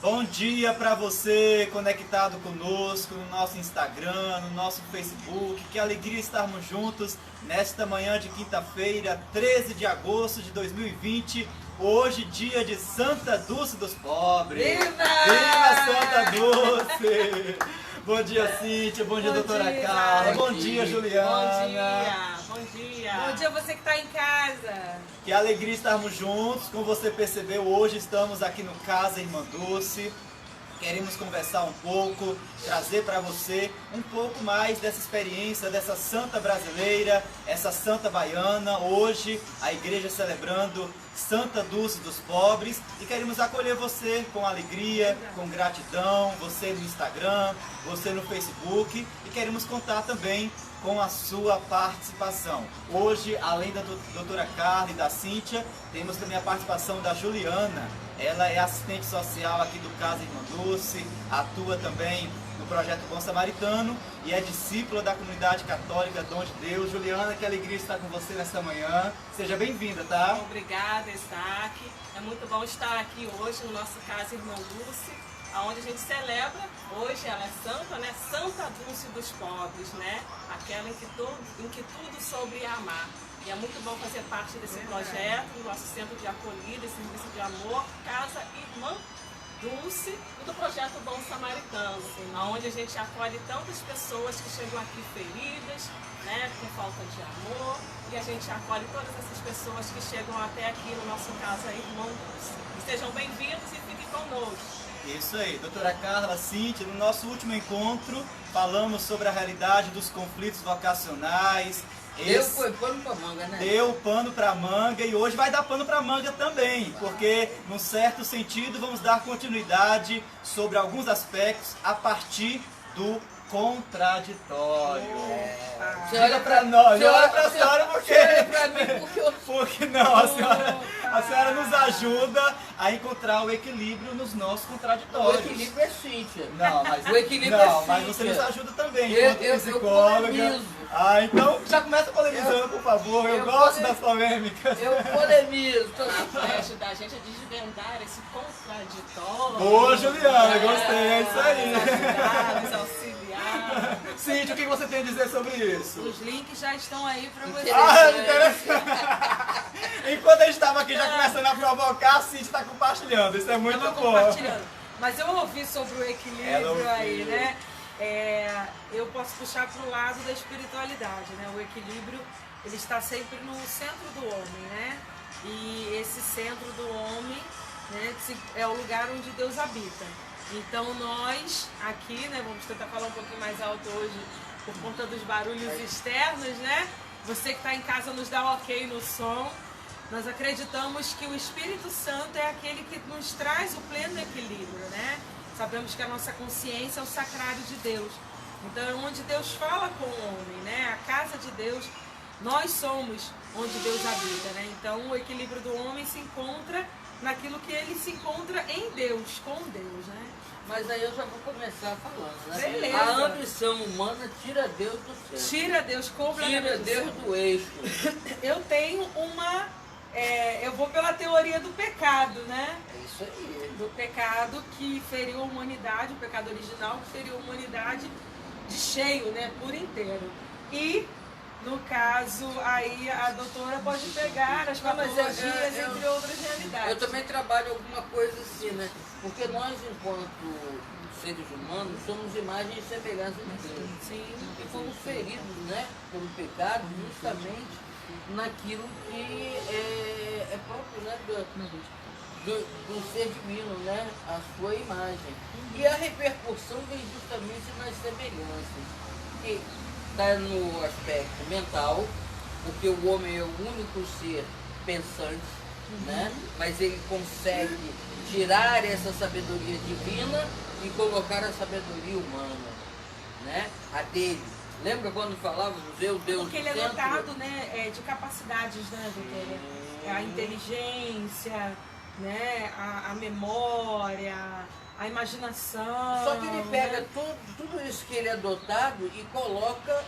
Bom dia para você conectado conosco no nosso Instagram, no nosso Facebook. Que alegria estarmos juntos nesta manhã de quinta-feira, 13 de agosto de 2020. Hoje, dia de Santa Dulce dos Pobres. Viva! Viva Santa Dulce! Bom dia, Cíntia. Bom dia, doutora Carla. Bom dia, Juliana. Bom dia. Bom dia você que está em casa. Que alegria estarmos juntos. Como você percebeu, hoje estamos aqui no Casa Irmã Dulce. Queremos conversar um pouco, trazer para você um pouco mais dessa experiência, dessa santa brasileira, essa santa baiana. Hoje a igreja celebrando Santa Dulce dos Pobres e queremos acolher você com alegria, com gratidão, você no Instagram, você no Facebook, e queremos contar também com a sua participação. Hoje, além da doutora Carla e da Cíntia, temos também a participação da Juliana. Ela é assistente social aqui do Casa Irmã Dulce, atua também no Projeto Bom Samaritano e é discípula da comunidade católica Dom de Deus. Juliana, que alegria estar com você nesta manhã. Seja bem-vinda, tá? Obrigada, Isaac. É muito bom estar aqui hoje no nosso Casa Irmã Dulce, onde a gente celebra, hoje ela é santa, né? Santa Dulce dos Pobres, né? Aquela em que tudo sobre amar. E é muito bom fazer parte desse projeto, do nosso centro de acolhida, esse serviço de amor, Casa Irmã Dulce, e do projeto Bom Samaritano, onde a gente acolhe tantas pessoas que chegam aqui feridas, né, com falta de amor, e a gente acolhe todas essas pessoas que chegam até aqui no nosso Casa Irmã Dulce. E sejam bem-vindos e fiquem conosco. Isso aí, doutora Carla, Cíntia, no nosso último encontro falamos sobre a realidade dos conflitos vocacionais. Deu pano pra manga, né? Deu pano pra manga e hoje vai dar pano pra manga também, porque, num certo sentido, vamos dar continuidade sobre alguns aspectos a partir do contraditório. Você olha pra nós, olha pra senhora porque... Olha pra mim porque eu... Porque não, a senhora nos ajuda a encontrar o equilíbrio nos nossos contraditórios. O equilíbrio é Cíntia. Não, mas o equilíbrio não, é mas Cíntia. você nos ajuda também, Eu enquanto psicóloga. polemizo. Então já começa polemizando, por favor. Eu gosto das polêmicas. Eu polemizo. Vai ajudar a gente a desvendar esse contraditório. Boa, Juliana, gostei, é isso aí. Ajudar, nos auxiliar. Cíntia, o que você tem a dizer sobre isso? Os links já estão aí para você. Ah, interessante. Enquanto a gente estava aqui já começando a provocar, a Cíntia está compartilhando. Isso é muito Tava bom. compartilhando. Mas eu ouvi sobre o equilíbrio Ela aí, ouviu. né? Eu posso puxar para o lado da espiritualidade, né? O equilíbrio, ele está sempre no centro do homem, né? E esse centro do homem, né, é o lugar onde Deus habita. Então nós aqui, né, vamos tentar falar um pouquinho mais alto hoje por conta dos barulhos externos, né? Você que está em casa nos dá ok no som. Nós acreditamos que o Espírito Santo é aquele que nos traz o pleno equilíbrio, né? Sabemos que a nossa consciência é o sacrário de Deus. Então é onde Deus fala com o homem, né? A casa de Deus, nós somos onde Deus habita, né? Então o equilíbrio do homem se encontra naquilo que ele se encontra em Deus, com Deus, né? Mas aí eu já vou começar falando, né? Beleza. A ambição humana tira Deus do centro. Tira Deus completamente. Tira Deus do eixo. Eu tenho uma... eu vou pela teoria do pecado, né? É isso aí. Do pecado que feriu a humanidade, o pecado original que feriu a humanidade de cheio, né? Por inteiro. E, no caso, aí a doutora pode pegar as patologias, entre outras realidades. Eu também trabalho alguma coisa assim, né? Porque nós, enquanto seres humanos, somos imagem e semelhança de Deus. Sim. E fomos feridos, né? Pelo pecado, justamente naquilo que é próprio, né? Do ser divino, né? A sua imagem. E a repercussão vem justamente nas semelhanças. Que está no aspecto mental, porque o homem é o único ser pensante, né? Mas ele consegue tirar essa sabedoria divina e colocar a sabedoria humana, né? A dele. Lembra quando falávamos eu, Deus, porque ele é centro? dotado, né, de capacidades, né, doutora? A inteligência, né, a memória, a imaginação. Só que ele pega né, tudo isso que ele é dotado e coloca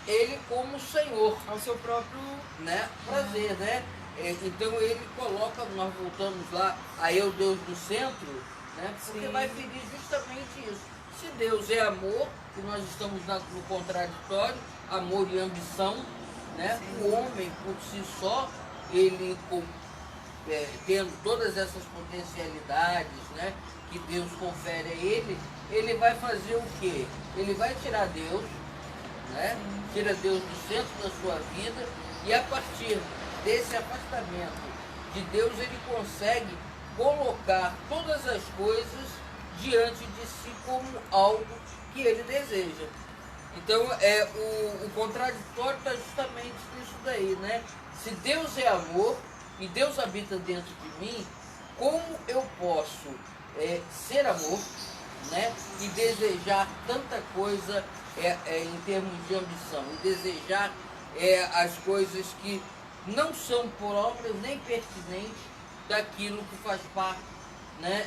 ele como Senhor, ao seu próprio... né? Prazer, né? Então ele coloca, nós voltamos lá a eu, Deus do centro, né? Porque Sim. vai ferir justamente isso. Se Deus é amor, e nós estamos no contraditório, amor e ambição, né? O homem por si só, ele tendo todas essas potencialidades, né, que Deus confere a ele vai fazer o quê? Ele vai tirar Deus, né? Tira Deus do centro da sua vida, e a partir desse afastamento de Deus ele consegue colocar todas as coisas diante de si como algo que ele deseja. Então o contraditório está justamente nisso daí, né? Se Deus é amor e Deus habita dentro de mim, como eu posso ser amor, né? E desejar tanta coisa em termos de ambição, e desejar as coisas que não são próprias nem pertinentes daquilo que faz parte, né,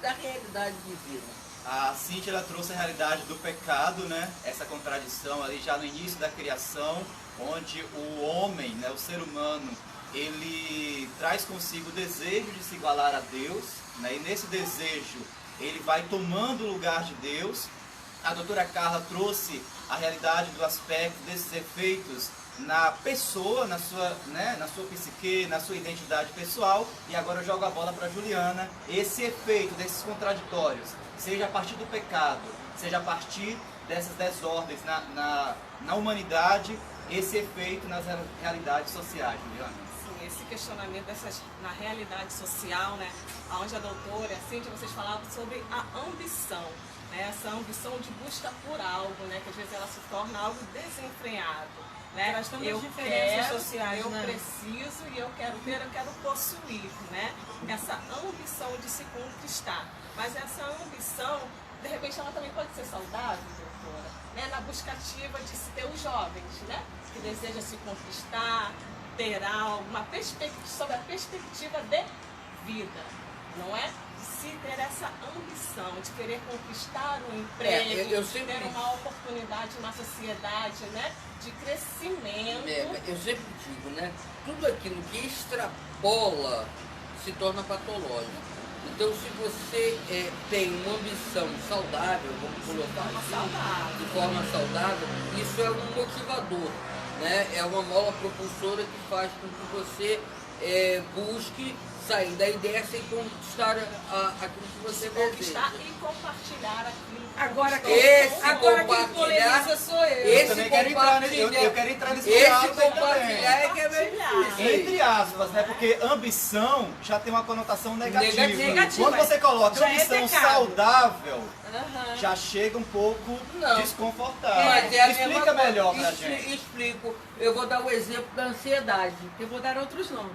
da realidade divina. A Cíntia, ela trouxe a realidade do pecado, né? Essa contradição ali já no início da criação, onde o homem, né, o ser humano, ele traz consigo o desejo de se igualar a Deus, né? E nesse desejo ele vai tomando o lugar de Deus. A doutora Carla trouxe a realidade do aspecto desses efeitos na pessoa, na sua psique, na sua identidade pessoal. E agora eu jogo a bola para Juliana. Esse efeito desses contraditórios, seja a partir do pecado, seja a partir dessas desordens na humanidade, esse efeito nas realidades sociais, Juliana. Sim, esse questionamento na realidade social, né, onde a doutora e a Cíntia, vocês falavam sobre a ambição, né, essa ambição de busca por algo, né, que às vezes ela se torna algo desenfreado. Né? Nós temos eu diferenças quero, sociais, eu né? preciso e eu quero ter, eu quero possuir, né? Essa ambição de se conquistar. Mas essa ambição, de repente, ela também pode ser saudável, doutora, né? Na buscativa de se ter os jovens, né? Que desejam se conquistar, ter algo, uma perspectiva, sobre a perspectiva de vida, não é? Se ter essa ambição de querer conquistar um emprego, eu sempre ter uma oportunidade na sociedade, né, de crescimento. Eu sempre digo, né? Tudo aquilo que extrapola se torna patológico. Então, se você tem uma ambição saudável, vamos colocar assim, de forma saudável, isso é um motivador, né? É uma mola propulsora que faz com que você busque sair da ideia sem conquistar aquilo que você Conquistar deseja. e compartilhar aquilo que Agora quem polemiza sou eu. Eu também quero entrar nesse Esse diálogo aí compartilhar é que é bem difícil. Entre aspas, né? Porque ambição já tem uma conotação negativa. Negativa. Quando você coloca Já é ambição pecado. saudável, Aham. já chega um pouco Não. desconfortável. Mas é a Explica mesma coisa. melhor pra gente. Explico. Eu vou dar o exemplo da ansiedade. Eu vou dar outros nomes.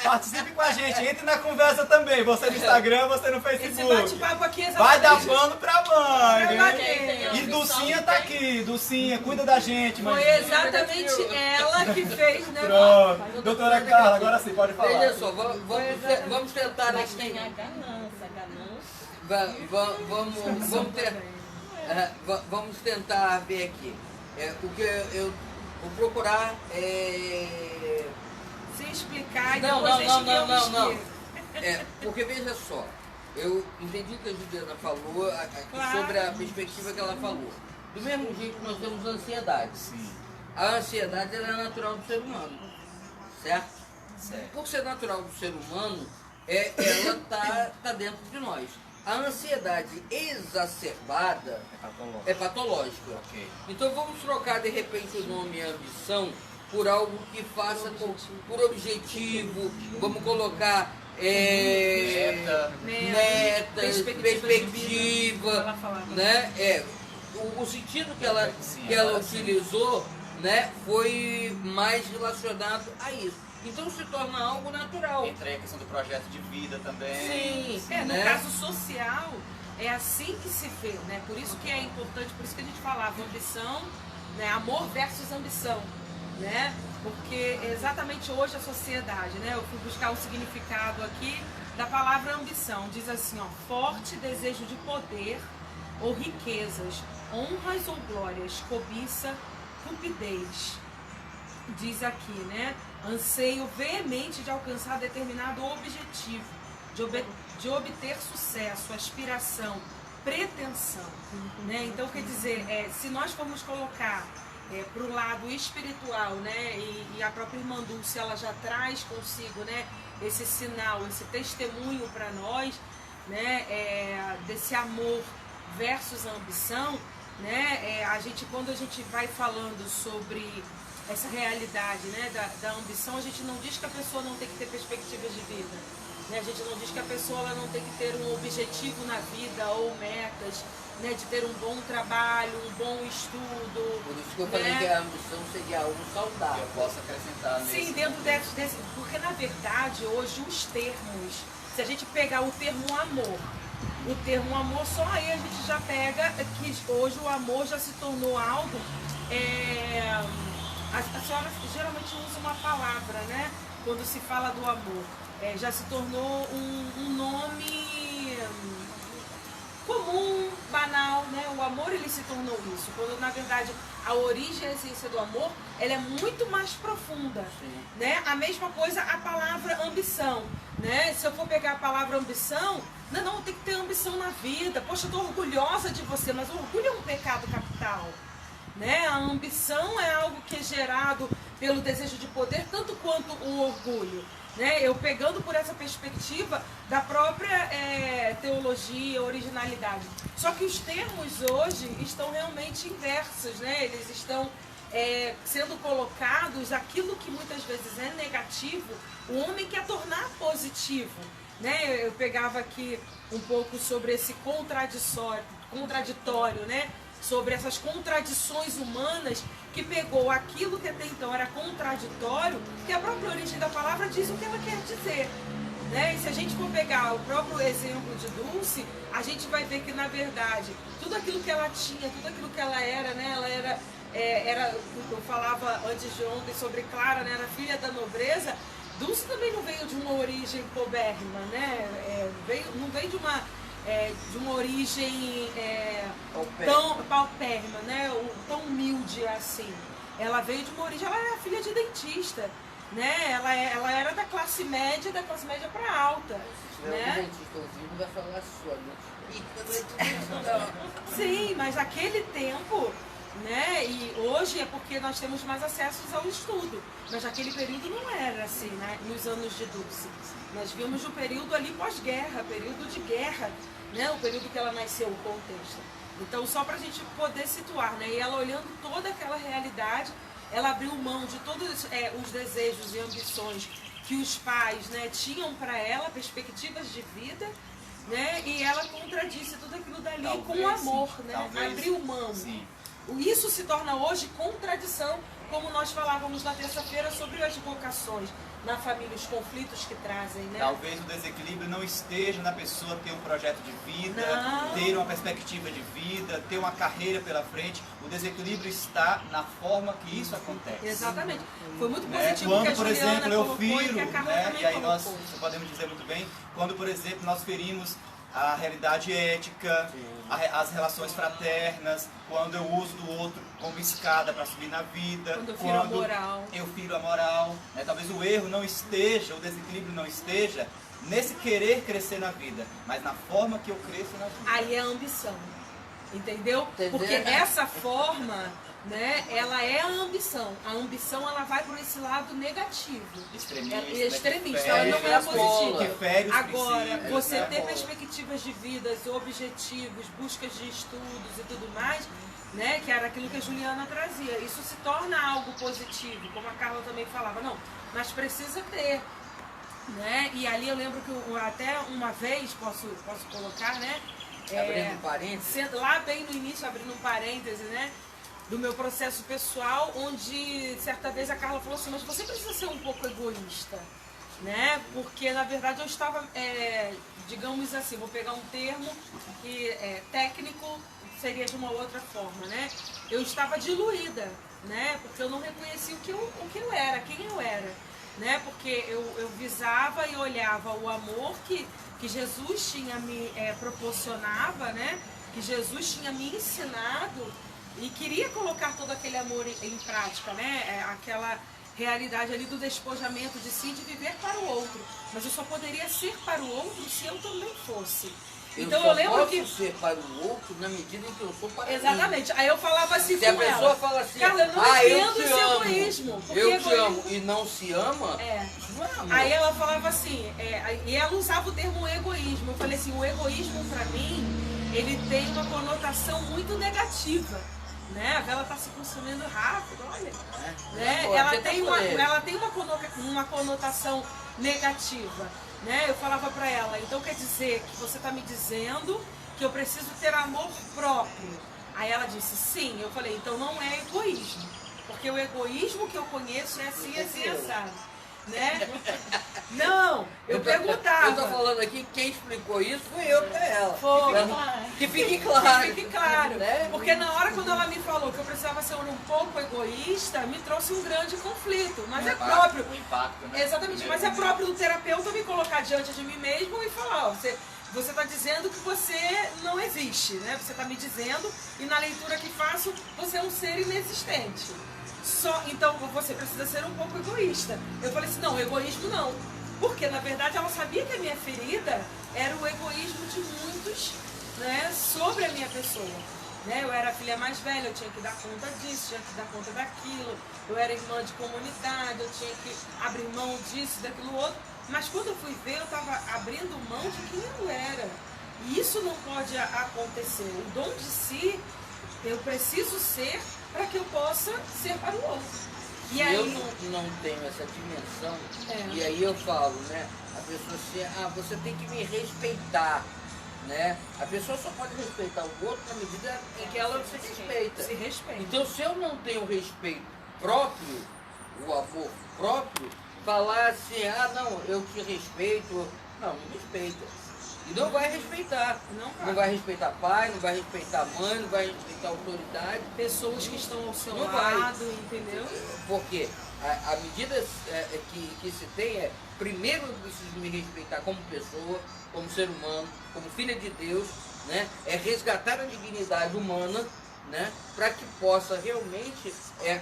Participe com a gente, entre na conversa também. Você no Instagram, você no Esse Facebook. bate-papo aqui é Vai dar exatamente... pano pra mãe. Vai hein? bater. Tem E ambição, Dulcinha tá aqui. Dulcinha, cuida da gente, mãe. Foi exatamente ela que fez, né? Pronto. Doutora Carla, agora sim, pode falar. Veja só, vamos tentar Mas aqui. tem a ganância, Vamos tentar ver aqui. O que eu vou procurar Se explicar e Não, depois não. Porque veja só, eu entendi o que a Juliana falou Claro. sobre a perspectiva que ela falou. Do mesmo jeito que nós temos a ansiedade. Sim, A ansiedade ela é natural do ser humano, certo? certo. Por ser natural do ser humano, ela tá dentro de nós. A ansiedade exacerbada é patológica. Ok. Então vamos trocar de repente o nome ambição por algo que faça por objetivo. Vamos colocar metas, perspectiva, Ela falava. né? O sentido que ela utilizou, né, foi mais relacionado a isso. Então se torna algo natural. Entra aí a questão do projeto de vida também. Sim, No né? caso social, é assim que se vê, né? Por isso que é importante, por isso que a gente falava ambição, né? Amor versus ambição, né? Porque exatamente hoje a sociedade, né? Eu fui buscar um significado aqui da palavra ambição. Diz assim, ó, forte desejo de poder ou riquezas, honras ou glórias, cobiça, cupidez. Diz aqui, né? Anseio veemente de alcançar determinado objetivo, de obter sucesso, aspiração, pretensão, né? Então, quer dizer, se nós formos colocar para o lado espiritual, né? E a própria irmã Dulce, ela já traz consigo, né? Esse sinal, esse testemunho para nós, né? Desse amor versus a ambição, né? Quando a gente vai falando sobre essa realidade, né? Da ambição, a gente não diz que a pessoa não tem que ter perspectivas de vida, né? A gente não diz que a pessoa ela não tem que ter um objetivo na vida ou metas, né? De ter um bom trabalho, um bom estudo. Por isso que eu falei que a ambição seria algo saudável. Eu posso acrescentar nisso. Sim, dentro desse. Porque na verdade hoje os termos, se a gente pegar o termo amor, só aí a gente já pega que hoje o amor já se tornou algo. A senhora geralmente usa uma palavra, né? Quando se fala do amor. Já se tornou um nome comum, banal, né? O amor ele se tornou isso. Quando na verdade a origem e a essência do amor ela é muito mais profunda, né? A mesma coisa a palavra ambição, né? Se eu for pegar a palavra ambição, não, tem que ter ambição na vida. Poxa, eu tô orgulhosa de você, mas o orgulho é um pecado capital, né? A ambição é algo que é gerado pelo desejo de poder, tanto quanto o orgulho, né? Eu pegando por essa perspectiva da própria teologia, originalidade. Só que os termos hoje estão realmente inversos, né? Eles estão sendo colocados, aquilo que muitas vezes é negativo, o homem quer tornar positivo, né? Eu pegava aqui um pouco sobre esse contraditório, né? Sobre essas contradições humanas, que pegou aquilo que até então era contraditório, que a própria origem da palavra diz o que ela quer dizer, né? E se a gente for pegar o próprio exemplo de Dulce, a gente vai ver que na verdade tudo aquilo que ela tinha, tudo aquilo que ela era, né? Ela eu falava antes de ontem sobre Clara, né? Era filha da nobreza. Dulce também não veio de uma origem pobérrima, né? Não veio de uma origem tão paupérrima, né? Tão humilde assim. Ela veio de uma origem, ela era filha de dentista, né? Ela era da classe média para alta, né? O dentista ouvindo vai falar sua, Sim, mas naquele tempo, né? E hoje é porque nós temos mais acessos ao estudo, mas naquele período não era assim, né? Nos anos de Dulce. Nós vimos o período ali pós-guerra, período de guerra, né? O período que ela nasceu, o contexto. Então, só para a gente poder situar, né? E ela olhando toda aquela realidade, ela abriu mão de todos os desejos e ambições que os pais, né, tinham para ela, perspectivas de vida, né? E ela contradisse tudo aquilo dali com amor, né? Abriu mão. Sim. Isso se torna hoje contradição, como nós falávamos na terça-feira sobre as vocações na família, os conflitos que trazem, né? Talvez o desequilíbrio não esteja na pessoa ter um projeto de vida, ter uma perspectiva de vida, ter uma carreira pela frente. O desequilíbrio está na forma que isso acontece. Exatamente. Foi muito positivo que a Quando, por Juliana exemplo, eu colocou firo, e que a Carla né? também E aí nós colocou. podemos dizer muito bem, quando, por exemplo, nós ferimos a realidade ética, as relações fraternas, quando eu uso do outro como escada para subir na vida, Quando eu firo a moral. eu firo a moral, né? Talvez o erro não esteja, o desequilíbrio não esteja nesse querer crescer na vida, mas na forma que eu cresço na vida. Aí é a ambição, entendeu? Porque essa forma, né, ela é a ambição. A ambição, ela vai por esse lado negativo. Extremista, ela não é positiva. Agora, você ter perspectivas de vidas, objetivos, buscas de estudos e tudo mais, né, que era aquilo que a Juliana trazia, isso se torna algo positivo, como a Carla também falava, não, mas precisa ter, né? E ali eu lembro que até uma vez, posso colocar, né, abrindo um parênteses, lá bem no início, abrindo um parêntese, né, do meu processo pessoal, onde certa vez a Carla falou assim, mas você precisa ser um pouco egoísta, né? Porque na verdade eu estava, digamos assim, vou pegar um termo que técnico seria de uma outra forma, né? Eu estava diluída, né? Porque eu não reconhecia o que eu era, quem eu era, né? Porque eu visava e olhava o amor que Jesus tinha me proporcionava, né? Que Jesus tinha me ensinado. E queria colocar todo aquele amor em prática, né? realidade ali do despojamento de si, de viver para o outro. Mas eu só poderia ser para o outro se eu também fosse. Então eu lembro que ser para o outro na medida em que eu sou para mim. exatamente. Aí eu falava assim se com a ela. pessoa fala assim, Carla, eu não entendo esse egoísmo. Eu te amo e não se ama, É. não é amor. Aí ela falava assim, e ela usava o termo egoísmo. Eu falei assim, o egoísmo para mim, ele tem uma conotação muito negativa. Né? A vela está se consumindo rápido, olha. Né? Ela tem uma conotação negativa. Né? Eu falava para ela, então quer dizer que você está me dizendo que eu preciso ter amor próprio. Aí ela disse, sim. Eu falei, então não é egoísmo. Porque o egoísmo que eu conheço é assim, assim, assado. Né? Não, eu perguntava. Eu tô falando aqui, quem explicou isso foi eu pra ela. Foi. Que fique claro. Que fique claro. Né? Porque na hora quando ela me falou que eu precisava ser um pouco egoísta, me trouxe um grande conflito. Mas é próprio. O impacto, né? Exatamente, mas é próprio do terapeuta me colocar diante de mim mesmo e falar, ó, você está dizendo que você não existe, né? Você está me dizendo, e na leitura que faço, você é um ser inexistente. Então você precisa ser um pouco egoísta. Eu falei assim, não, egoísmo não. Porque na verdade ela sabia que a minha ferida era o egoísmo de muitos, né, sobre a minha pessoa. Né? Eu era a filha mais velha, eu tinha que dar conta disso, tinha que dar conta daquilo. Eu era irmã de comunidade, eu tinha que abrir mão disso, daquilo outro. Mas quando eu fui ver, eu estava abrindo mão de quem eu era. E isso não pode acontecer. O dom de si, eu preciso ser para que eu possa ser para o outro. E aí, eu não tenho essa dimensão, e aí eu falo, né? A pessoa assim, você tem que me respeitar, né? A pessoa só pode respeitar o outro na medida em que ela se respeita. Se respeita. Então, se eu não tenho respeito próprio, o amor próprio, falar assim, não, eu te respeito, não respeita. E não vai respeitar. Não vai respeitar pai, não vai respeitar mãe, não vai respeitar autoridade. Pessoas que estão ao seu não lado, vai. entendeu? Porque a medida que se tem primeiro eu preciso me respeitar como pessoa, como ser humano, como filha de Deus, né? É resgatar a dignidade humana, né? Para que possa realmente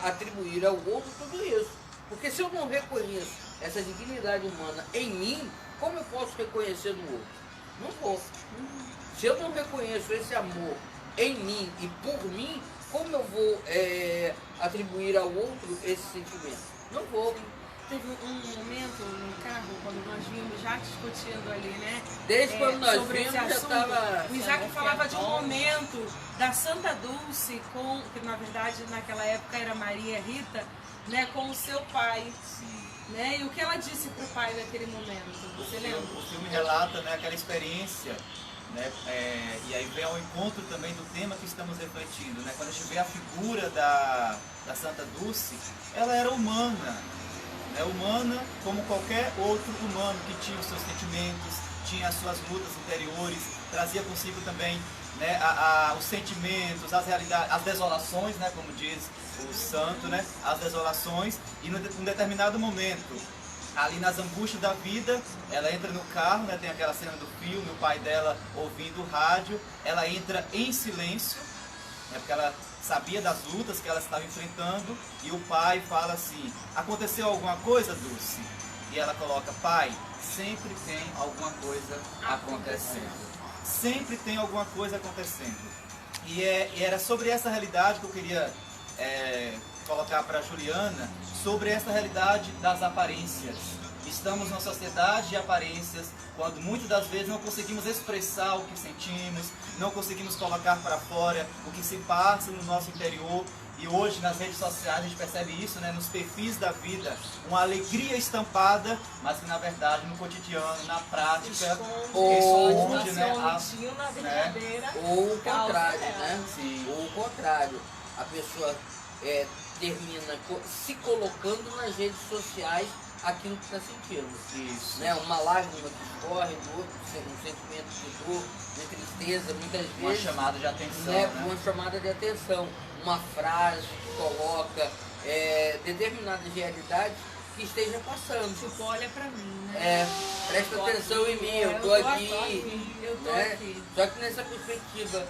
atribuir ao outro tudo isso. Porque se eu não reconheço essa dignidade humana em mim, como eu posso reconhecer no outro? Não vou. Se eu não reconheço esse amor em mim e por mim, como eu vou atribuir ao outro esse sentimento? Não vou. Teve um momento no carro, quando nós vimos já discutindo ali, né? Desde quando nós sobre vimos, esse já assunto, estava... o Isaac falava de um momento da Santa Dulce, que na verdade naquela época era Maria Rita, né, com o seu pai. Né? E o que ela disse para o pai naquele momento? Você lembra? O filme relata, né, aquela experiência, né, e aí vem ao encontro também do tema que estamos refletindo. Né? Quando a gente vê a figura da Santa Dulce, ela era humana. Né? Humana como qualquer outro humano que tinha os seus sentimentos, tinha as suas lutas interiores, trazia consigo também, né, os sentimentos, as realidades, as desolações, né, como diz o santo, né, as desolações, e num determinado momento, ali nas angústias da vida, ela entra no carro, né, tem aquela cena do filme, o pai dela ouvindo o rádio, ela entra em silêncio, né, porque ela sabia das lutas que ela estava enfrentando, e o pai fala assim, aconteceu alguma coisa, Dulce? E ela coloca, pai, sempre tem alguma coisa acontecendo. Sempre tem alguma coisa acontecendo. E era sobre essa realidade que eu queria colocar para a Juliana, sobre essa realidade das aparências. Estamos numa sociedade de aparências, quando muitas das vezes não conseguimos expressar o que sentimos, não conseguimos colocar para fora o que se passa no nosso interior. E hoje nas redes sociais a gente percebe isso, né, nos perfis da vida, uma alegria estampada, mas que na verdade no cotidiano, na prática, esconde, né, na verdadeira ou o contrário, dela. né? Sim. Ou o contrário, a pessoa termina se colocando nas redes sociais aquilo que está sentindo. Isso. Né? Uma lágrima que escorre, um sentimento de dor, de tristeza, muitas vezes. Uma chamada de atenção, né? né? Uma chamada de atenção, uma frase que coloca determinadas realidades que esteja passando. Tipo, olha pra mim, né? Presta atenção em mim, eu tô aqui. Eu tô Né? aqui. Só que nessa perspectiva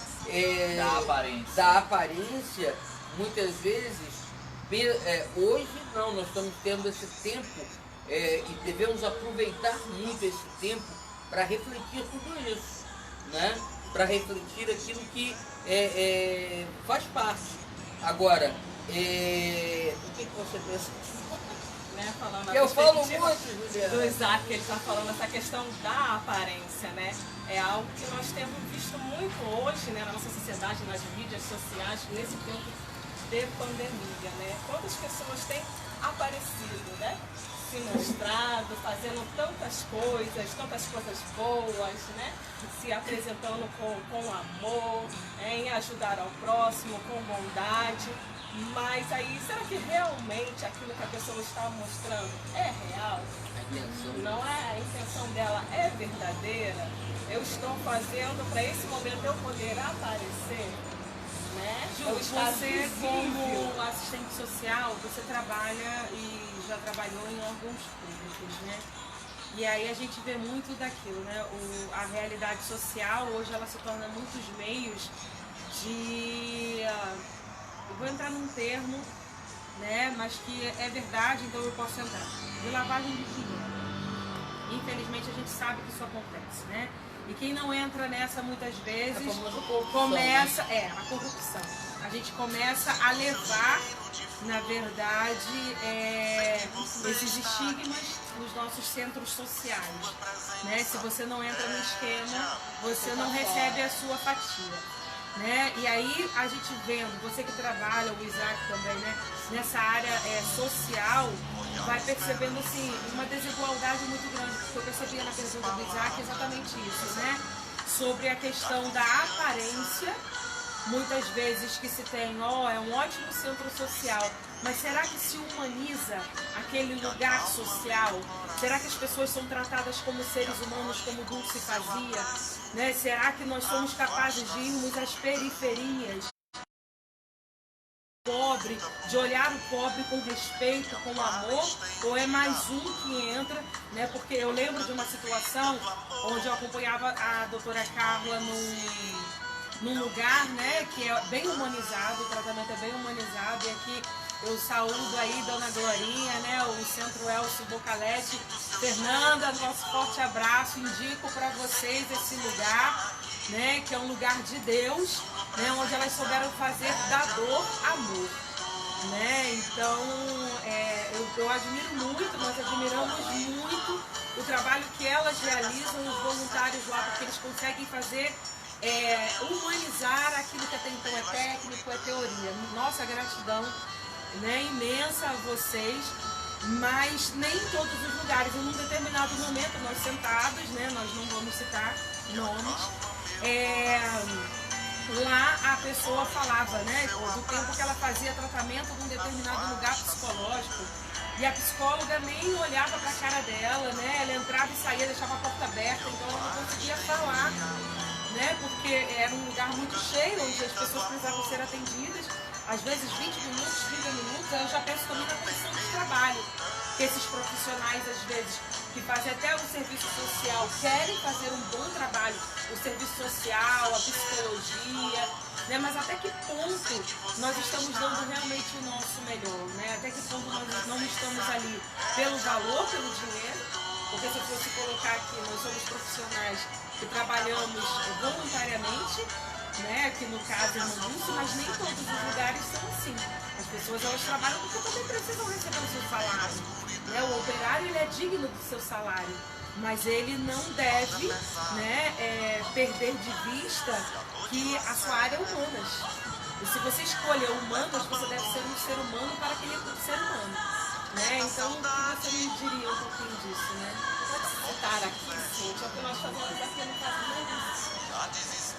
Da aparência. da aparência, muitas vezes Hoje não, nós estamos tendo esse tempo e devemos aproveitar muito esse tempo para refletir tudo isso, né? Para refletir aquilo que faz parte. Agora, o que você pensa? Né, falando Eu falo muito, Juliana. do Isaac, ele está falando essa questão da aparência, né? É algo que nós temos visto muito hoje, né, na nossa sociedade, nas mídias sociais, nesse tempo de pandemia, né? Quantas pessoas têm aparecido, né? Se mostrado, fazendo tantas coisas boas, né? Se apresentando com amor, em ajudar ao próximo, com bondade. Mas aí, será que realmente aquilo que a pessoa está mostrando é real? Não é? A intenção dela é verdadeira? Eu estou fazendo para esse momento eu poder aparecer? Né? Ju, Eu estar você visível. como assistente social, você trabalha e já trabalhou em órgãos públicos, né? E aí a gente vê muito daquilo, né? A realidade social hoje ela se torna muitos meios de... eu vou entrar num termo, né? Mas que é verdade, então eu posso entrar. De lavagem de dinheiro. Infelizmente a gente sabe que isso acontece, né? E quem não entra nessa muitas vezes começa, a corrupção. A gente começa a levar, na verdade, esses estigmas nos nossos centros sociais, né? Se você não entra no esquema, você não recebe a sua fatia. Né? E aí a gente vendo, você que trabalha, o Isaac também, né? Nessa área social, vai percebendo assim, uma desigualdade muito grande, porque eu percebia na pergunta do Isaac exatamente isso, né? Sobre a questão da aparência, muitas vezes que se tem, é um ótimo centro social, mas será que se humaniza aquele lugar social? Será que as pessoas são tratadas como seres humanos, como Dulce fazia? Né? Será que nós somos capazes de irmos às periferias? Pobre, de olhar o pobre com respeito, com amor, ou é mais um que entra, né? Porque eu lembro de uma situação onde eu acompanhava a doutora Carla num lugar, né, que é bem humanizado, o tratamento é bem humanizado, e aqui eu saúdo aí Dona Glorinha, né, o Centro Elcio Bocalete, Fernanda, nosso forte abraço, indico para vocês esse lugar, né, que é um lugar de Deus, né, onde elas souberam fazer da dor amor, né, então eu admiro muito, nós admiramos muito o trabalho que elas realizam, os voluntários lá, porque eles conseguem fazer humanizar aquilo que até então é técnico, é teoria. Nossa gratidão, né, imensa a vocês, mas nem em todos os lugares. Em um determinado momento, nós sentados, né, nós não vamos citar nomes, lá a pessoa falava, né, do tempo que ela fazia tratamento de um determinado lugar psicológico, e a psicóloga nem olhava para a cara dela, né, ela entrava e saía, deixava a porta aberta, então ela não conseguia falar, né, porque era um lugar muito cheio, onde as pessoas precisavam ser atendidas, às vezes 20 minutos, 30 minutos, eu já penso também na condição de trabalho, que esses profissionais, às vezes, que fazem até o serviço social, querem fazer um bom trabalho, o serviço social, a psicologia, né, mas até que ponto nós estamos dando realmente o nosso melhor, né, até que ponto nós não estamos ali pelo valor, pelo dinheiro, porque se eu fosse colocar aqui, nós somos profissionais que trabalhamos voluntariamente, né, aqui no caso é no Dulce, mas nem todos os lugares são assim. As pessoas elas trabalham porque também precisam receber o seu salário. Né? O operário ele é digno do seu salário, mas ele não deve, né, perder de vista que a sua área é humanas. E se você escolher humanas, você deve ser um ser humano para aquele ser humano. Né? Então, o que você me diria um pouquinho disso, né? Citar aqui, Cíntia, o que nós fazemos aqui no Casa da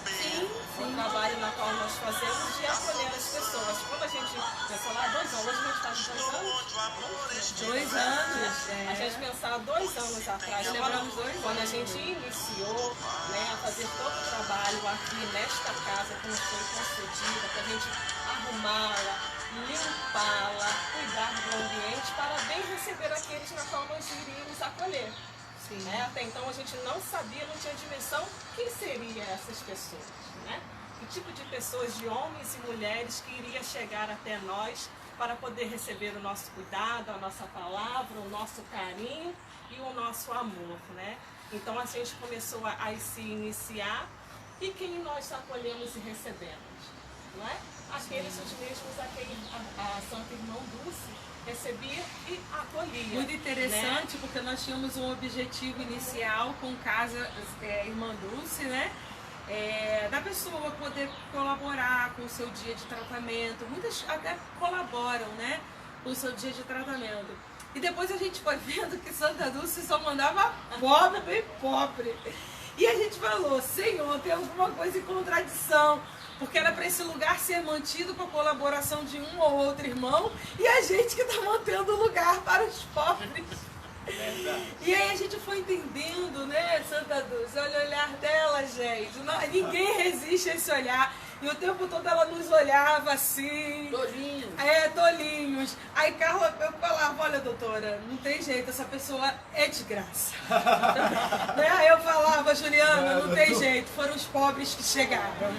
Sim, o trabalho na qual nós fazemos de acolher as pessoas. Quando a gente pensou lá 2 anos, hoje a gente está de 2 anos? 2 anos. A gente pensava 2 anos atrás, Lembramos 2 anos. quando a gente iniciou, né, a fazer todo o trabalho aqui nesta casa que nos foi concedida, para a gente arrumá-la, limpá-la, cuidar do ambiente para bem receber aqueles na qual nós iríamos acolher. Né? Até então a gente não sabia, não tinha dimensão quem seriam essas pessoas, né? Que tipo de pessoas, de homens e mulheres que iria chegar até nós para poder receber o nosso cuidado, a nossa palavra, o nosso carinho e o nosso amor, né? Então a gente começou a se iniciar, e quem nós acolhemos e recebemos, não é? Aqueles os mesmos a quem a Santa Irmã Dulce recebia e acolhia. Muito interessante, né? porque nós tínhamos um objetivo inicial com Casa Irmã Dulce, né? Da pessoa poder colaborar com o seu dia de tratamento. Muitas até colaboram, né, com o seu dia de tratamento. E depois a gente foi vendo que Santa Dulce só mandava pobre, bem pobre. E a gente falou, Senhor, tem alguma coisa em contradição, porque era para esse lugar ser mantido com a colaboração de um ou outro irmão, e a gente que está mantendo o lugar para os pobres. E aí a gente foi entendendo, né, Santa Dulce, olha o olhar dela, gente. Ninguém resiste a esse olhar. E o tempo todo ela nos olhava assim. Tolinhos. Tolinhos. Aí Carla, eu falava, olha doutora, não tem jeito, essa pessoa é de graça. Né? Aí eu falava, Juliana, não tem jeito, foram os pobres que chegaram.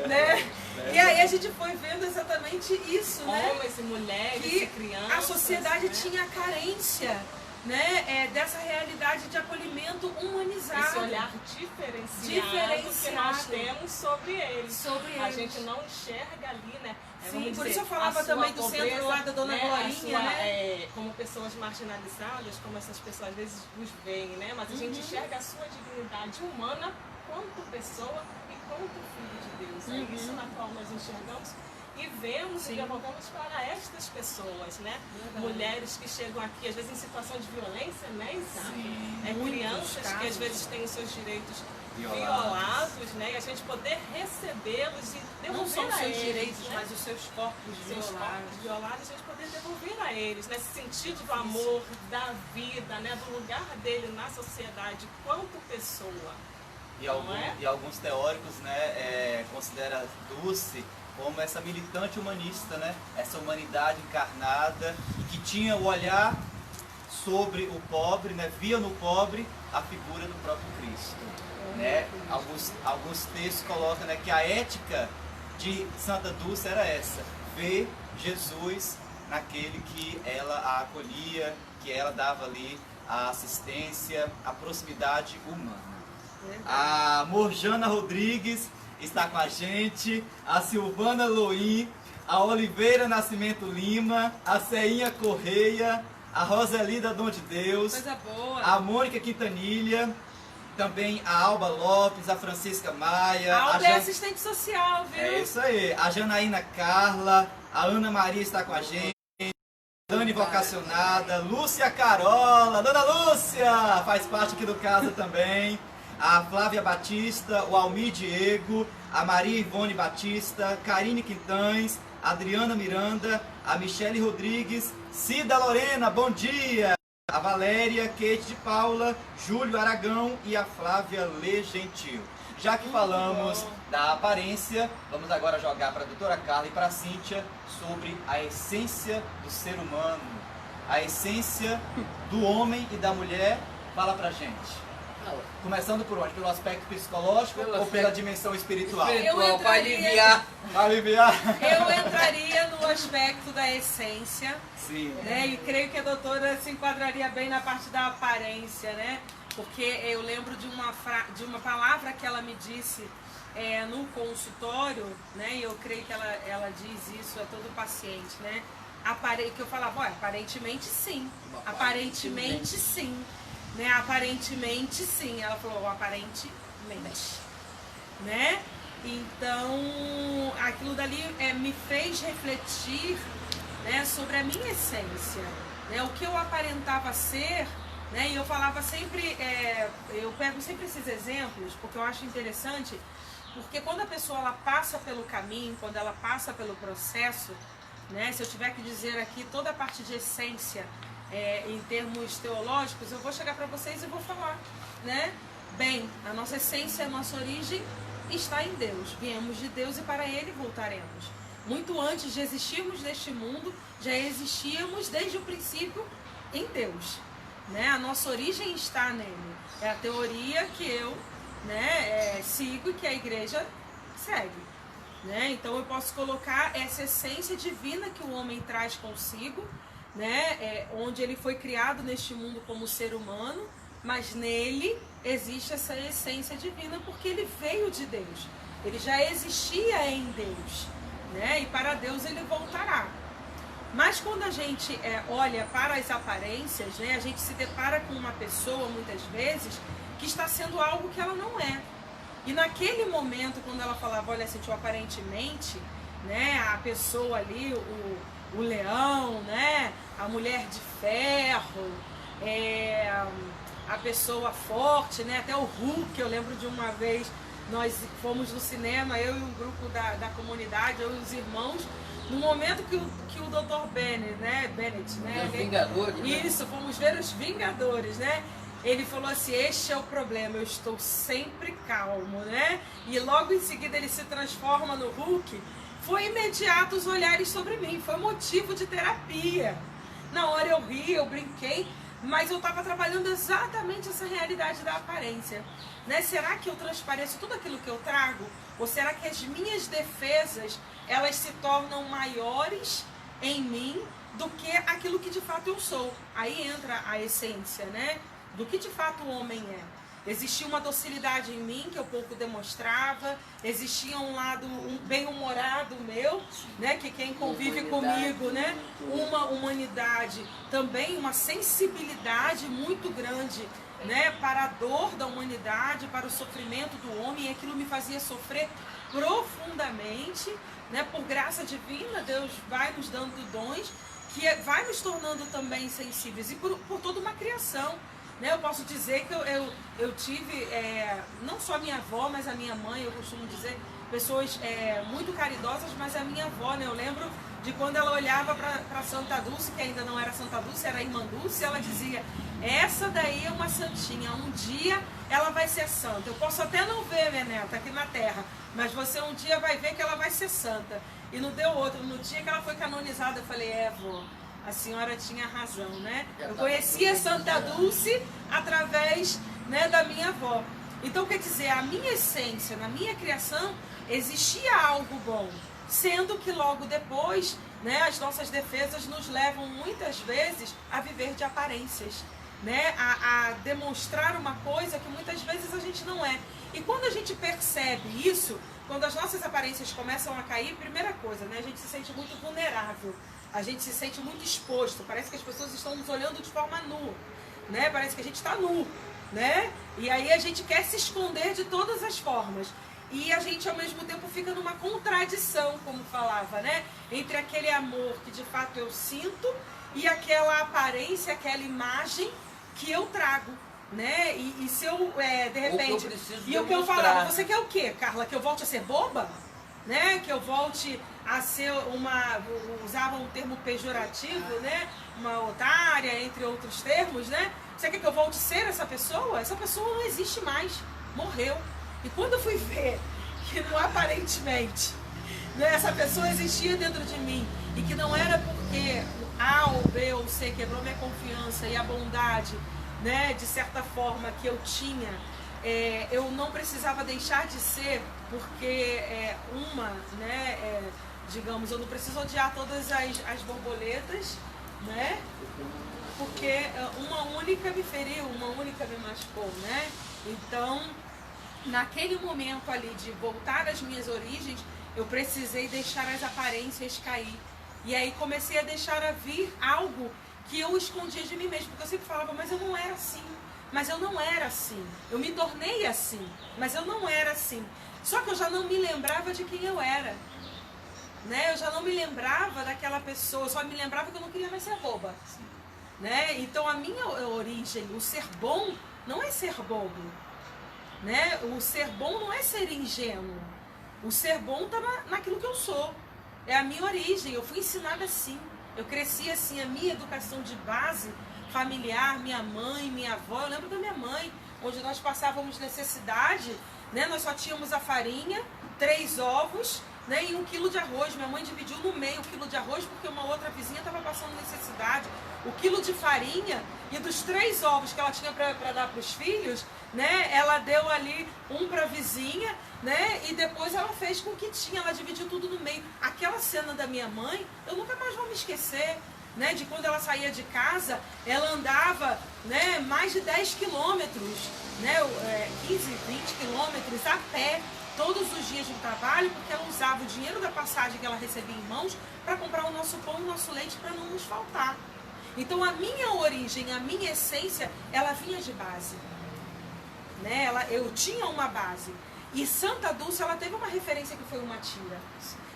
Né? E aí a gente foi vendo exatamente isso, né? Homens e mulheres Que e crianças. a sociedade né? tinha carência, né, dessa realidade de acolhimento humanizado. Esse olhar diferenciado que nós temos sobre eles. A gente não enxerga ali, né? Sim, por isso eu falava também do centro lá da Dona Glorinha, né? Como pessoas marginalizadas, como essas pessoas às vezes nos veem, né? Mas a gente enxerga a sua dignidade humana quanto pessoa e quanto filho de Deus. É isso na qual nós enxergamos e vemos e devolvemos para estas pessoas, né? Mulheres que chegam aqui, às vezes em situação de violência, né? Crianças que às vezes têm os seus direitos violados, né? E a gente poder recebê-los e devolver não são a seus eles, direitos, né? mas os seus corpos violados, a gente poder devolver a eles, nesse sentido do amor, da vida, né? Do lugar dele na sociedade, quanto pessoa. E alguns teóricos, né, consideram Dulce como essa militante humanista, né? Essa humanidade encarnada que tinha o olhar sobre o pobre, né? Via no pobre a figura do próprio Cristo. Né? Alguns textos colocam, né, que a ética de Santa Dulce era essa: ver Jesus naquele que ela a acolhia, que ela dava ali a assistência, a proximidade humana. A Morjana Rodrigues está com a gente, a Silvana Loim, a Oliveira Nascimento Lima, a Ceinha Correia, a Roselida Dom de Deus, coisa boa. A Mônica Quintanilha, também a Alba Lopes, a Francisca Maia. A Alba é assistente social, viu? É isso aí. A Janaína Carla, a Ana Maria está com a gente, a Dani Vocacionada, Lúcia Carola, Dona Lúcia faz parte aqui do casa também. A Flávia Batista, o Almir Diego, a Maria Ivone Batista, Karine Quintães, a Adriana Miranda, a Michele Rodrigues, Cida Lorena, bom dia! A Valéria, Kate de Paula, Júlio Aragão e a Flávia Le Gentil. Já que falamos da aparência, vamos agora jogar para a doutora Carla e para a Cíntia sobre a essência do ser humano, a essência do homem e da mulher. Fala pra gente. Começando por onde? Pelo aspecto psicológico ou pela dimensão espiritual? Para aliviar. Eu entraria no aspecto da essência. Sim. Né? E creio que a doutora se enquadraria bem na parte da aparência, né? Porque eu lembro de uma palavra que ela me disse no consultório, né? E eu creio que ela diz isso a todo paciente, né? Que eu falava, aparentemente sim. Aparentemente sim. Né? Aparentemente sim, ela falou aparentemente, né? Então aquilo dali me fez refletir, né, sobre a minha essência, né? O que eu aparentava ser, né? E eu falava sempre, eu pego sempre esses exemplos porque eu acho interessante, porque quando a pessoa ela passa pelo caminho, quando ela passa pelo processo, né? Se eu tiver que dizer aqui toda a parte de essência, em termos teológicos, eu vou chegar para vocês e vou falar, né? Bem, a nossa essência, a nossa origem está em Deus. Viemos de Deus e para Ele voltaremos. Muito antes de existirmos neste mundo, já existíamos desde o princípio em Deus, né? A nossa origem está nele. É a teoria que eu, né, sigo e que a igreja segue, né? Então eu posso colocar essa essência divina que o homem traz consigo, né? Onde ele foi criado neste mundo como ser humano, mas nele existe essa essência divina porque ele veio de Deus. Ele já existia em Deus, né? E para Deus ele voltará. Mas quando a gente olha para as aparências, né, a gente se depara com uma pessoa, muitas vezes, que está sendo algo que ela não é. E naquele momento, quando ela falava, olha, sentiu aparentemente, né, a pessoa ali, o leão, né, a mulher de ferro, a pessoa forte, né, até o Hulk, eu lembro de uma vez, nós fomos no cinema, eu e um grupo da comunidade, eu e os irmãos, no momento que o Dr. Bennett, né? Os Vingadores. Isso, né? fomos ver os Vingadores, né? Ele falou assim, este é o problema, eu estou sempre calmo, né? E logo em seguida ele se transforma no Hulk. Foi imediato os olhares sobre mim, foi motivo de terapia. Na hora eu ri, eu brinquei, mas eu estava trabalhando exatamente essa realidade da aparência, né? Será que eu transpareço tudo aquilo que eu trago? Ou será que as minhas defesas, elas se tornam maiores em mim do que aquilo que de fato eu sou? Aí entra a essência, né? Do que de fato o homem é. Existia uma docilidade em mim que eu pouco demonstrava, existia um lado bem-humorado meu, né? Que quem convive comigo, né? Uma humanidade, também uma sensibilidade muito grande, né? Para a dor da humanidade, para o sofrimento do homem, e aquilo me fazia sofrer profundamente, né? Por graça divina, Deus vai nos dando dons que vai nos tornando também sensíveis, e por toda uma criação, né? Eu posso dizer que eu tive, não só a minha avó, mas a minha mãe, eu costumo dizer, pessoas muito caridosas, mas a minha avó, né? Eu lembro de quando ela olhava para Santa Dulce, que ainda não era Santa Dulce, era Irmã Dulce, ela dizia, essa daí é uma santinha, um dia ela vai ser santa. Eu posso até não ver, minha neta, aqui na terra, mas você um dia vai ver que ela vai ser santa. E não deu outro. No dia que ela foi canonizada, eu falei, vó, a senhora tinha razão, né? Eu conhecia Santa Dulce através, né, da minha avó. Então, quer dizer, a minha essência, na minha criação, existia algo bom. Sendo que logo depois, né, as nossas defesas nos levam muitas vezes a viver de aparências, né, a demonstrar uma coisa que muitas vezes a gente não é. E quando a gente percebe isso, quando as nossas aparências começam a cair, primeira coisa, né, a gente se sente muito vulnerável, a gente se sente muito exposto, parece que as pessoas estão nos olhando de forma nua, né, parece que a gente está nu, né, e aí a gente quer se esconder de todas as formas. E a gente, ao mesmo tempo, fica numa contradição, como falava, né? Entre aquele amor que, de fato, eu sinto e aquela aparência, aquela imagem que eu trago, né? E se eu, de repente... E o que eu falava, você quer o quê, Carla? Que eu volte a ser boba? Né? Que eu volte a ser uma... Usava um termo pejorativo, né? Uma otária, entre outros termos, né? Você quer que eu volte a ser essa pessoa? Essa pessoa não existe mais. Morreu. E quando eu fui ver que não aparentemente, né, essa pessoa existia dentro de mim e que não era porque A ou B ou C quebrou minha confiança e a bondade, né, de certa forma que eu tinha, eu não precisava deixar de ser porque digamos, eu não preciso odiar todas as borboletas, né, porque uma única me feriu, uma única me machucou, né, então... Naquele momento ali de voltar às minhas origens, eu precisei deixar as aparências cair. E aí comecei a deixar a vir algo que eu escondia de mim mesmo. Porque eu sempre falava, mas eu não era assim. Mas eu não era assim. Eu me tornei assim, mas eu não era assim. Só que eu já não me lembrava de quem eu era. Né? Eu já não me lembrava daquela pessoa. Eu só me lembrava que eu não queria mais ser boba. Né? Então a minha origem, o ser bom, não é ser bobo. Né? O ser bom não é ser ingênuo. O ser bom está naquilo que eu sou. É a minha origem. Eu fui ensinada assim. Eu cresci assim. A minha educação de base familiar, minha mãe, minha avó. Eu lembro da minha mãe, onde nós passávamos necessidade, né? Nós só tínhamos a farinha, 3 ovos né, e 1 quilo de arroz. Minha mãe dividiu no meio o quilo de arroz porque uma outra vizinha estava passando necessidade. O quilo de farinha e dos 3 ovos que ela tinha para dar para os filhos, né, ela deu ali um para a vizinha, né, e depois ela fez com o que tinha, ela dividiu tudo no meio. Aquela cena da minha mãe, eu nunca mais vou me esquecer, né, de quando ela saía de casa, ela andava, né, mais de 10 quilômetros, né, 15, 20 quilômetros a pé, todos os dias no trabalho, porque ela usava o dinheiro da passagem que ela recebia em mãos para comprar o nosso pão e o nosso leite para não nos faltar. Então a minha origem, a minha essência, ela vinha de base. Né? Eu tinha uma base. E Santa Dulce, ela teve uma referência que foi uma tia,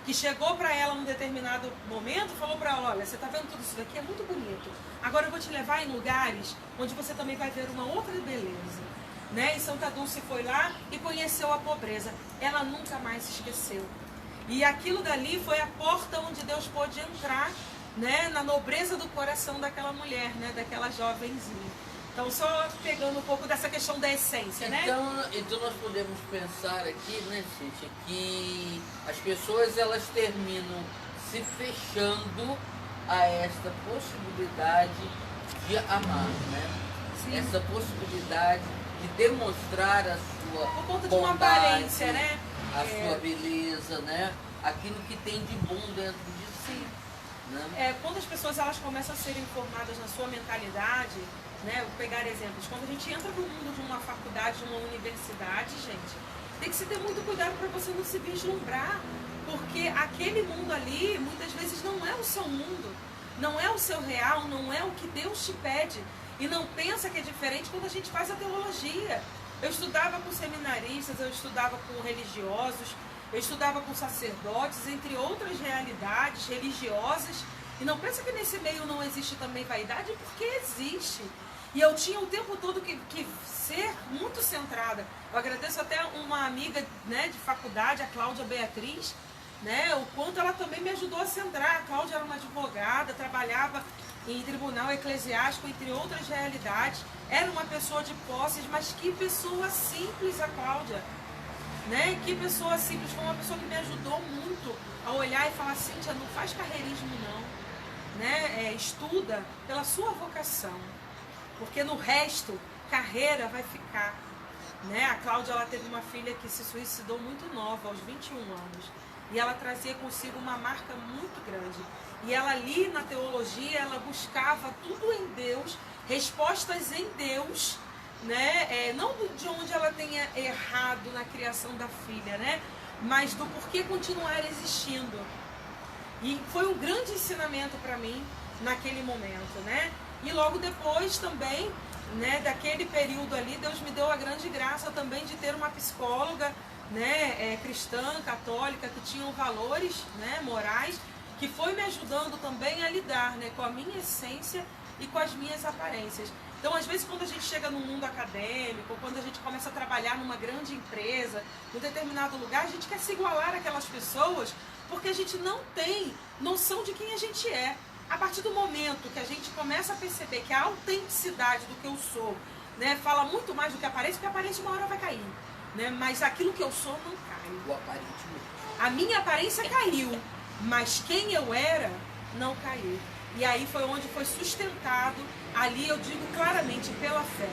que chegou para ela num determinado momento, falou para ela, olha, você está vendo tudo isso daqui? É muito bonito. Agora eu vou te levar em lugares onde você também vai ver uma outra beleza. Né? E Santa Dulce foi lá e conheceu a pobreza. Ela nunca mais se esqueceu. E aquilo dali foi a porta onde Deus pôde entrar, né, na nobreza do coração daquela mulher, né, daquela jovenzinha. Então, só pegando um pouco dessa questão da essência, né? Então nós podemos pensar aqui, né, Cíntia, que as pessoas elas terminam se fechando a esta possibilidade de amar, né? Sim. Essa possibilidade de demonstrar a sua por conta bondade, de uma aparência, né? a sua beleza, né? Aquilo que tem de bom dentro de si. Né? Quando as pessoas elas começam a serem formadas na sua mentalidade, né? Vou pegar exemplos. Quando a gente entra no mundo de uma faculdade, de uma universidade, gente, tem que se ter muito cuidado para você não se vislumbrar, porque aquele mundo ali, muitas vezes, não é o seu mundo, não é o seu real, não é o que Deus te pede. E não pensa que é diferente quando a gente faz a teologia. Eu estudava com seminaristas, eu estudava com religiosos, eu estudava com sacerdotes, entre outras realidades religiosas. E não pensa que nesse meio não existe também vaidade, porque existe. E eu tinha o tempo todo que ser muito centrada. Eu agradeço até uma amiga, né, de faculdade, a Cláudia Beatriz, né, o quanto ela também me ajudou a centrar. A Cláudia era uma advogada, trabalhava em tribunal eclesiástico, entre outras realidades. Era uma pessoa de posses, mas que pessoa simples a Cláudia. Né? Que pessoa simples, foi uma pessoa que me ajudou muito a olhar e falar, Cíntia, não faz carreirismo não. Né? Estuda pela sua vocação. Porque no resto, carreira vai ficar. Né? A Cláudia ela teve uma filha que se suicidou muito nova, aos 21 anos. E ela trazia consigo uma marca muito grande. E ela ali na teologia, ela buscava tudo em Deus, respostas em Deus, né? Não de onde ela tenha errado na criação da filha, né? Mas do porquê continuar existindo. E foi um grande ensinamento para mim naquele momento, né? E logo depois também, né, daquele período ali, Deus me deu a grande graça também de ter uma psicóloga, né, cristã, católica, que tinham valores, né, morais, que foi me ajudando também a lidar, né, com a minha essência e com as minhas aparências. Então, às vezes, quando a gente chega no mundo acadêmico, quando a gente começa a trabalhar numa grande empresa, num determinado lugar, a gente quer se igualar àquelas pessoas porque a gente não tem noção de quem a gente é. A partir do momento que a gente começa a perceber que a autenticidade do que eu sou, né, fala muito mais do que a aparência, porque a aparência uma hora vai cair. Né? Mas aquilo que eu sou não cai. O aparentemente. A minha aparência caiu, mas quem eu era não caiu. E aí foi onde foi sustentado, ali eu digo claramente, pela fé.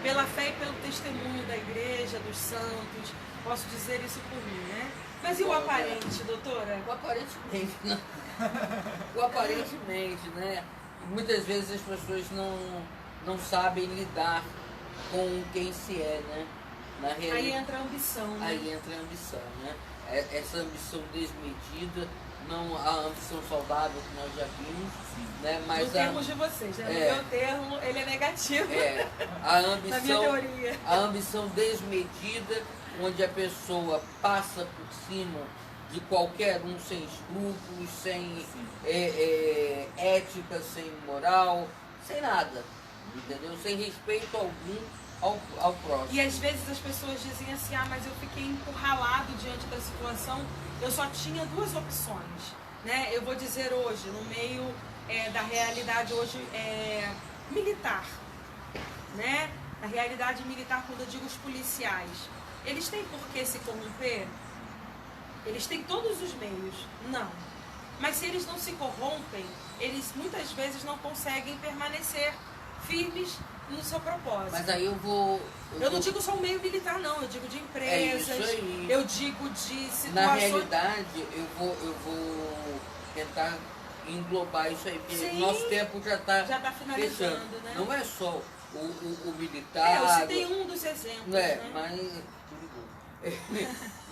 Pela fé e pelo testemunho da igreja, dos santos. Posso dizer isso por mim, né? Mas e o aparente, doutora? O aparentemente, né? O aparentemente, né? Muitas vezes as pessoas não sabem lidar com quem se é, né? Na realidade, aí entra a ambição, né? Aí entra a ambição, né? Essa ambição desmedida, não a ambição saudável que nós já vimos, né? Mas no termo de vocês, né? No meu termo, ele é negativo. A ambição, na minha teoria. A ambição desmedida, onde a pessoa passa por cima de qualquer um sem escrúpulos, sem ética, sem moral, sem nada, entendeu? Sem respeito algum ao próximo. E às vezes as pessoas dizem assim, mas eu fiquei encurralado diante da situação, eu só tinha 2 opções, né? Eu vou dizer hoje, no meio da realidade hoje militar, né? Na realidade militar, quando eu digo os policiais, eles têm por que se corromper? eles têm todos os meios. Não. Mas se eles não se corrompem, eles muitas vezes não conseguem permanecer firmes no seu propósito. Mas aí Eu não digo só o meio militar, não. Eu digo de empresas. É isso aí. Eu digo de situações... Na realidade, eu vou tentar englobar isso aí, porque Sim. o nosso tempo já está finalizando, fechando. né? Não é só o militar... eu citei um dos exemplos, né?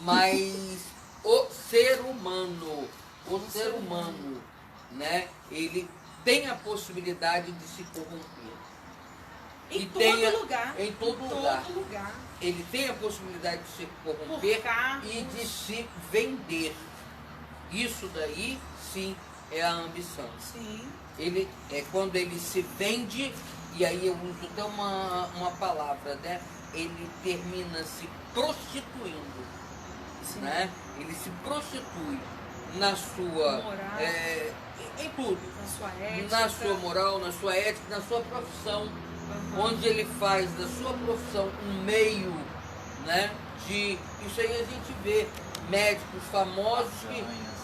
Mas o ser humano, né, ele tem a possibilidade de se corromper. Em Em todo lugar. Ele tem a possibilidade de se corromper e de se vender. Isso daí, sim, é a ambição. Sim. Ele é quando ele se vende, e aí eu uso até uma palavra, né? Ele termina se prostituindo, né? Ele se prostitui na sua moral, em tudo, na sua ética, na sua moral, na sua ética, na sua profissão, onde ele faz da sua profissão um meio, né? De isso aí a gente vê médicos famosos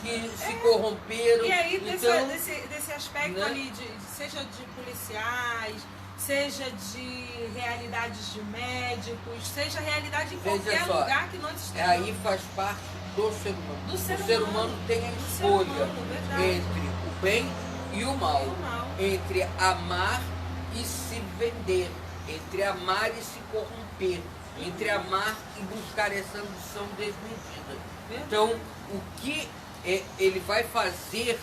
que se corromperam. E aí então, desse aspecto, né? Ali, seja de policiais, seja de realidades de médicos, seja realidade em qualquer lugar que nós estamos. Aí faz parte do ser humano. O ser humano tem a escolha entre o bem e o mal, entre amar e se vender, entre amar e se corromper, entre amar e buscar essa ambição desmedida. Então, o que ele vai fazer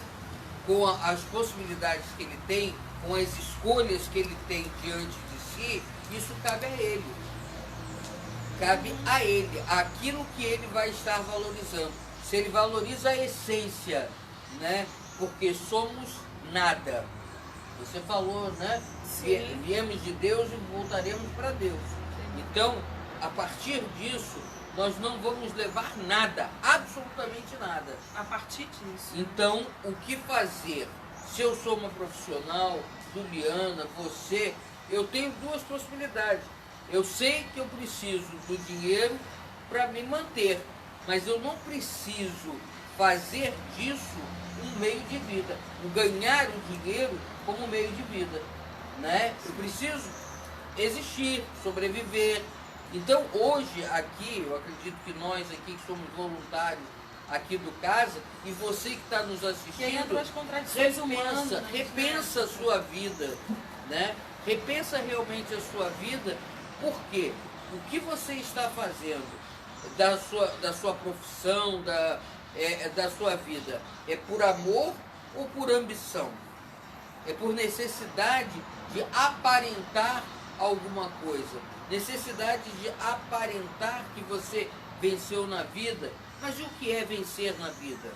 com as possibilidades que ele tem, com as escolhas que ele tem diante de si, isso cabe a ele. Cabe a ele, aquilo que ele vai estar valorizando. Se ele valoriza a essência, né? Porque somos nada. Você falou, né? Viemos de Deus e voltaremos para Deus. Então, a partir disso, nós não vamos levar nada, absolutamente nada. A partir disso. Então, o que fazer? Se eu sou uma profissional, Juliana, você, eu tenho duas possibilidades. Eu sei que eu preciso do dinheiro para me manter, mas eu não preciso fazer disso um meio de vida, ganhar o dinheiro como meio de vida, né? Eu preciso existir, sobreviver. Então hoje aqui, eu acredito que nós aqui que somos voluntários aqui do Casa, e você que está nos assistindo, repensa a sua vida, né? Repensa realmente a sua vida. Por quê? O que você está fazendo da sua profissão, da sua vida? É por amor ou por ambição? É por necessidade de aparentar alguma coisa, necessidade de aparentar que você venceu na vida. Mas o que é vencer na vida?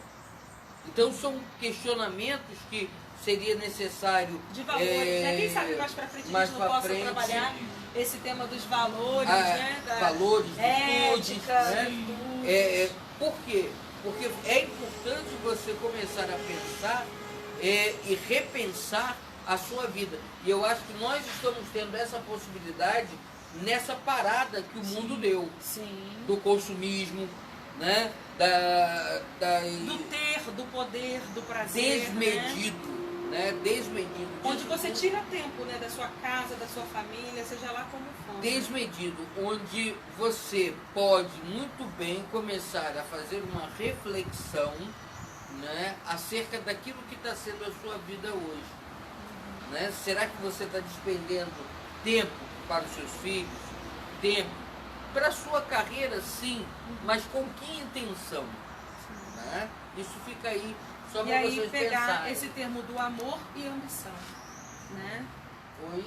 Então são questionamentos que seria necessário... De valores, né? Quem sabe mais para frente a gente não possa trabalhar esse tema dos valores, né? Valores, ética, né? Por quê? Porque é importante você começar a pensar e repensar a sua vida. E eu acho que nós estamos tendo essa possibilidade nessa parada que o mundo deu. Sim. Do consumismo, né? Do poder, do prazer. Desmedido. Né? Desmedido. Onde você tira tempo, né, da sua casa, da sua família, seja lá como for. Desmedido, onde você pode muito bem começar a fazer uma reflexão, né, acerca daquilo que está sendo a sua vida hoje. Né? Será que você está despendendo tempo para os seus filhos? Tempo para a sua carreira, sim, mas com que intenção? Né? Isso fica aí. Só e aí vocês pegar pensarem. esse termo do amor e ambição, né? Oi?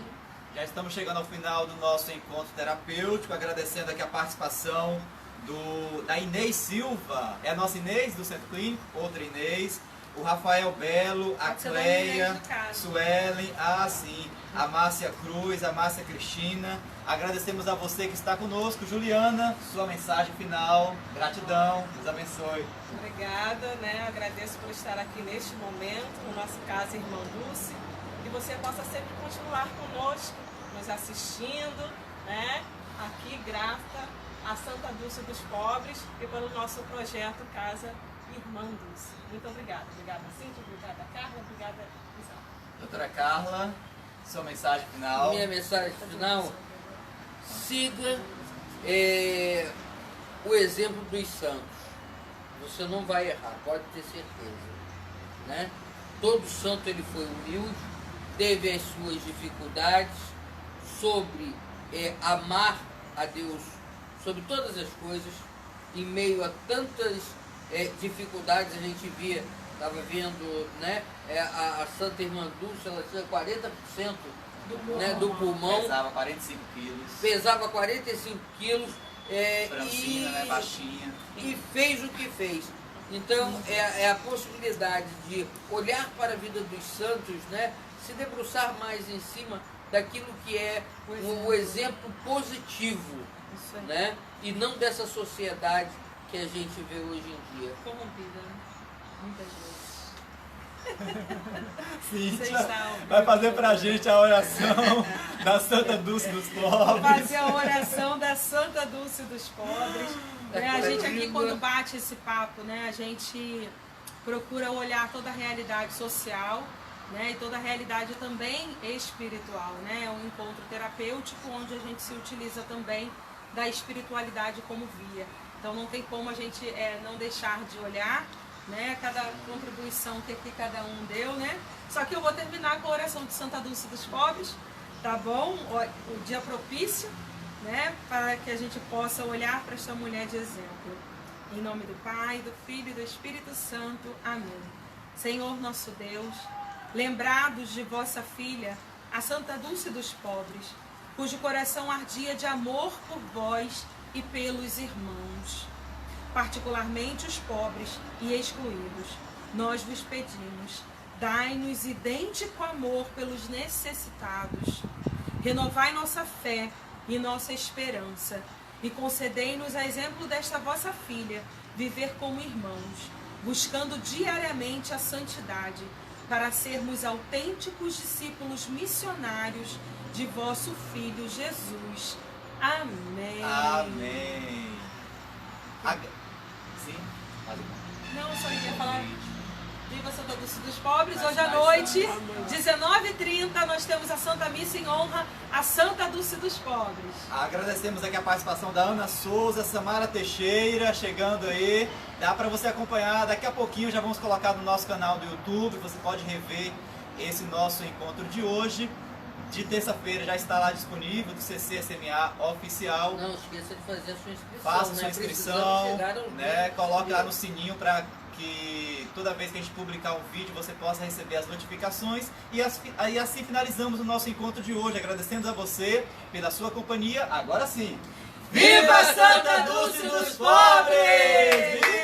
Já estamos chegando ao final do nosso encontro terapêutico, agradecendo aqui a participação da Inês Silva. É a nossa Inês do Centro Clínico, outra Inês. O Rafael Belo, a Cleia, Suelen, a Márcia Cruz, a Márcia Cristina. Agradecemos a você que está conosco. Juliana, sua mensagem final. Gratidão, Deus abençoe. Obrigada, né? Agradeço por estar aqui neste momento, no nosso Casa Irmã Dulce. Que você possa sempre continuar conosco, nos assistindo, né? Aqui grata a Santa Dulce dos Pobres e pelo nosso projeto Casa Irmã Dulce. Muito obrigada. Obrigada, Cíntia. Obrigada, Carla. Obrigada, Isabel. Doutora Carla, sua mensagem final. Minha mensagem final: siga o exemplo dos santos. Você não vai errar, pode ter certeza, né? Todo santo ele foi humilde, teve as suas dificuldades, sobre amar a Deus sobre todas as coisas, em meio a tantas dificuldades. A gente via, estava vendo, né, a Santa Irmã Dulce, ela tinha 40% do pulmão, Pesava 45 quilos. pesava 45 quilos, Francina, né, baixinha. e fez o que fez. Então, é a possibilidade de olhar para a vida dos santos, né, se debruçar mais em cima daquilo que é o exemplo positivo, né, e não dessa sociedade que a gente vê hoje em dia. Corrompida, né? Muitas vezes. Cíntia vai fazer pra gente a oração da Santa Dulce dos Pobres. Fazer a oração da Santa Dulce dos Pobres. Né? A gente aqui, quando bate esse papo, né, a gente procura olhar toda a realidade social, né, e toda a realidade também espiritual. Né? É um encontro terapêutico onde a gente se utiliza também da espiritualidade como via. Então não tem como a gente não deixar de olhar, né, cada contribuição que cada um deu, né? Só que eu vou terminar com a oração de Santa Dulce dos Pobres, tá bom? O dia propício, né, para que a gente possa olhar para esta mulher de exemplo. Em nome do Pai, do Filho e do Espírito Santo. Amém. Senhor nosso Deus, lembrados de vossa filha, a Santa Dulce dos Pobres, cujo coração ardia de amor por vós e pelos irmãos, particularmente os pobres e excluídos, nós vos pedimos, dai-nos idêntico amor pelos necessitados, renovai nossa fé e nossa esperança, e concedei-nos, a exemplo desta vossa filha, viver como irmãos, buscando diariamente a santidade, para sermos autênticos discípulos missionários de vosso Filho Jesus. Amém. Amém. Sim? Não, só ia falar. Viva Santa Dulce dos Pobres. Hoje à noite, 19h30, nós temos a Santa Missa em honra a Santa Dulce dos Pobres. Agradecemos aqui a participação da Ana Souza, Samara Teixeira, chegando aí. Dá para você acompanhar, daqui a pouquinho já vamos colocar no nosso canal do YouTube, você pode rever esse nosso encontro de hoje. De terça-feira já está lá disponível, do CCSMA oficial. Não esqueça de fazer a sua inscrição. Faça né? sua inscrição, né? Coloque lá no sininho sininho para que toda vez que a gente publicar um vídeo você possa receber as notificações. E assim finalizamos o nosso encontro de hoje. Agradecemos a você pela sua companhia. Agora sim, viva Santa Dulce dos Pobres!